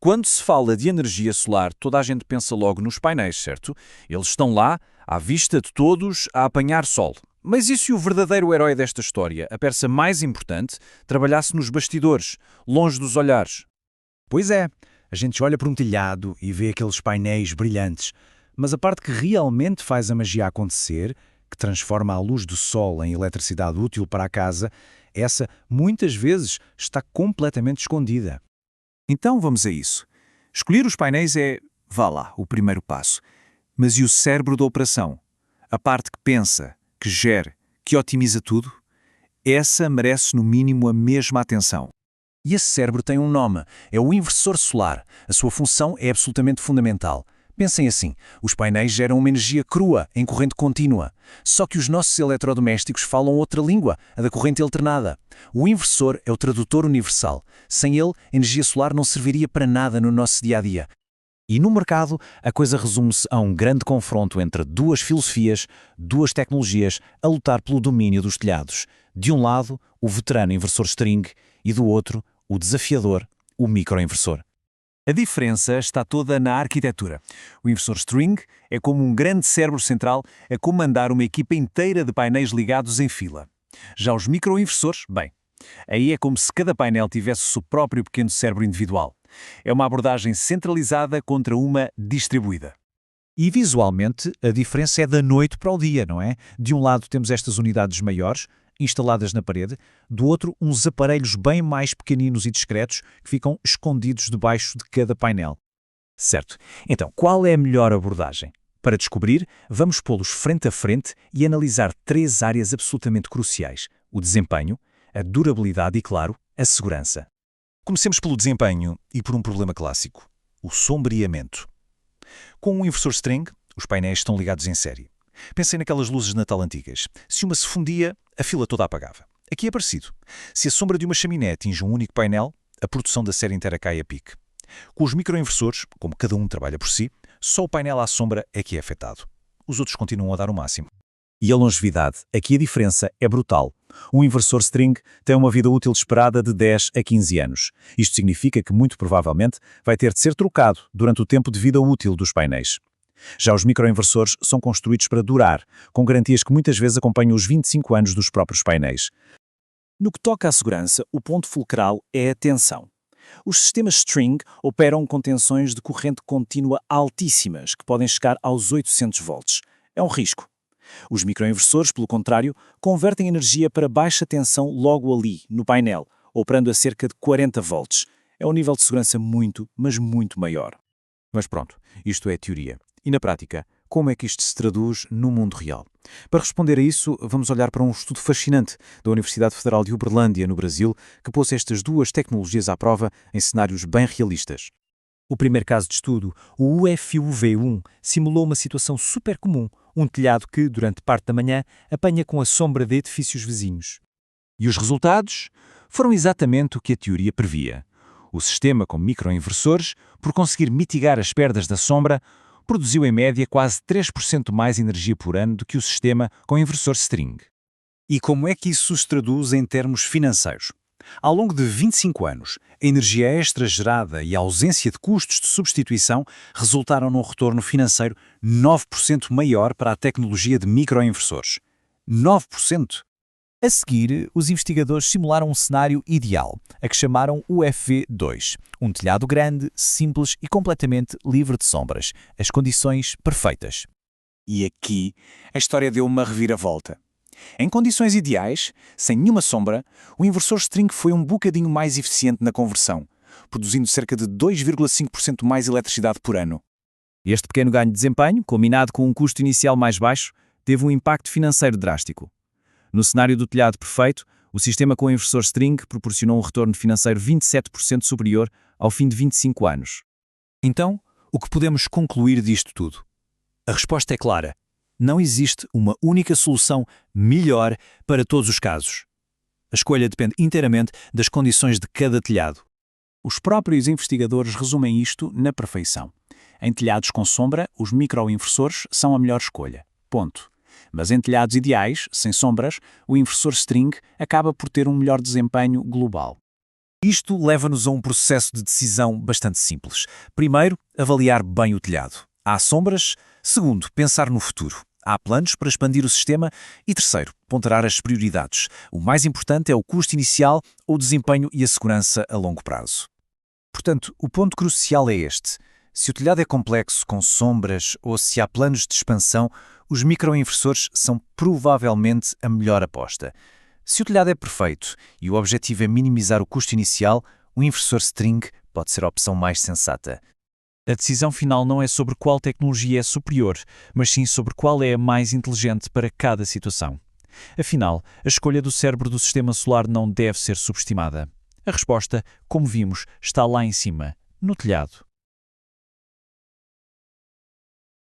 Quando se fala de energia solar, toda a gente pensa logo nos painéis, certo? Eles estão lá, à vista de todos, a apanhar sol. Mas e se o verdadeiro herói desta história, a peça mais importante, trabalhasse nos bastidores, longe dos olhares? Pois é, a gente olha para um telhado e vê aqueles painéis brilhantes, mas a parte que realmente faz a magia acontecer, que transforma a luz do sol em eletricidade útil para a casa, essa muitas vezes está completamente escondida. Então vamos a isso. Escolher os painéis é, vá lá, o primeiro passo. Mas e o cérebro da operação? A parte que pensa, que gera, que otimiza tudo? Essa merece no mínimo a mesma atenção. E esse cérebro tem um nome, é o inversor solar. A sua função é absolutamente fundamental. Pensem assim, os painéis geram uma energia crua, em corrente contínua. Só que os nossos eletrodomésticos falam outra língua, a da corrente alternada. O inversor é o tradutor universal. Sem ele, a energia solar não serviria para nada no nosso dia-a-dia. E no mercado, a coisa resume-se a um grande confronto entre duas filosofias, duas tecnologias, a lutar pelo domínio dos telhados. De um lado, o veterano inversor string e do outro, o desafiador, o microinversor. A diferença está toda na arquitetura. O inversor string é como um grande cérebro central a comandar uma equipa inteira de painéis ligados em fila. Já os microinversores, bem, aí é como se cada painel tivesse o seu próprio pequeno cérebro individual. É uma abordagem centralizada contra uma distribuída. E visualmente, a diferença é da noite para o dia, não é? De um lado temos estas unidades maiores, instaladas na parede, do outro uns aparelhos bem mais pequeninos e discretos que ficam escondidos debaixo de cada painel. Certo. Então, qual é a melhor abordagem? Para descobrir, vamos pô-los frente a frente e analisar três áreas absolutamente cruciais: o desempenho, a durabilidade e, claro, a segurança. Comecemos pelo desempenho e por um problema clássico: o sombreamento. Com um inversor string, os painéis estão ligados em série. Pensem naquelas luzes de Natal antigas. Se uma se fundia, a fila toda apagava. Aqui é parecido. Se a sombra de uma chaminé atinge um único painel, a produção da série inteira cai a pique. Com os microinversores, como cada um trabalha por si, só o painel à sombra é que é afetado. Os outros continuam a dar o máximo. E a longevidade? Aqui a diferença é brutal. Um inversor string tem uma vida útil esperada de 10 a 15 anos. Isto significa que, muito provavelmente, vai ter de ser trocado durante o tempo de vida útil dos painéis. Já os microinversores são construídos para durar, com garantias que muitas vezes acompanham os 25 anos dos próprios painéis. No que toca à segurança, o ponto fulcral é a tensão. Os sistemas string operam com tensões de corrente contínua altíssimas, que podem chegar aos 800 volts. É um risco. Os microinversores, pelo contrário, convertem energia para baixa tensão logo ali, no painel, operando a cerca de 40 volts. É um nível de segurança muito, mas muito maior. Mas pronto, isto é teoria. E na prática, como é que isto se traduz no mundo real? Para responder a isso, vamos olhar para um estudo fascinante da Universidade Federal de Uberlândia, no Brasil, que pôs estas duas tecnologias à prova em cenários bem realistas. O primeiro caso de estudo, o UFUV1, simulou uma situação super comum, um telhado que, durante parte da manhã, apanha com a sombra de edifícios vizinhos. E os resultados foram exatamente o que a teoria previa. O sistema com microinversores, por conseguir mitigar as perdas da sombra, produziu em média quase 3% mais energia por ano do que o sistema com inversor string. E como é que isso se traduz em termos financeiros? Ao longo de 25 anos, a energia extra gerada e a ausência de custos de substituição resultaram num retorno financeiro 9% maior para a tecnologia de microinversores. 9%! A seguir, os investigadores simularam um cenário ideal, a que chamaram UFV2. Um telhado grande, simples e completamente livre de sombras. As condições perfeitas. E aqui, a história deu uma reviravolta. Em condições ideais, sem nenhuma sombra, o inversor string foi um bocadinho mais eficiente na conversão, produzindo cerca de 2,5% mais eletricidade por ano. Este pequeno ganho de desempenho, combinado com um custo inicial mais baixo, teve um impacto financeiro drástico. No cenário do telhado perfeito, o sistema com inversor string proporcionou um retorno financeiro 27% superior ao fim de 25 anos. Então, o que podemos concluir disto tudo? A resposta é clara. Não existe uma única solução melhor para todos os casos. A escolha depende inteiramente das condições de cada telhado. Os próprios investigadores resumem isto na perfeição. Em telhados com sombra, os microinversores são a melhor escolha. Ponto. Mas em telhados ideais, sem sombras, o inversor string acaba por ter um melhor desempenho global. Isto leva-nos a um processo de decisão bastante simples. Primeiro, avaliar bem o telhado. Há sombras? Segundo, pensar no futuro. Há planos para expandir o sistema? E terceiro, ponderar as prioridades. O mais importante é o custo inicial, o desempenho e a segurança a longo prazo. Portanto, o ponto crucial é este. Se o telhado é complexo, com sombras, ou se há planos de expansão, os microinversores são provavelmente a melhor aposta. Se o telhado é perfeito e o objetivo é minimizar o custo inicial, o inversor string pode ser a opção mais sensata. A decisão final não é sobre qual tecnologia é superior, mas sim sobre qual é a mais inteligente para cada situação. Afinal, a escolha do cérebro do sistema solar não deve ser subestimada. A resposta, como vimos, está lá em cima, no telhado.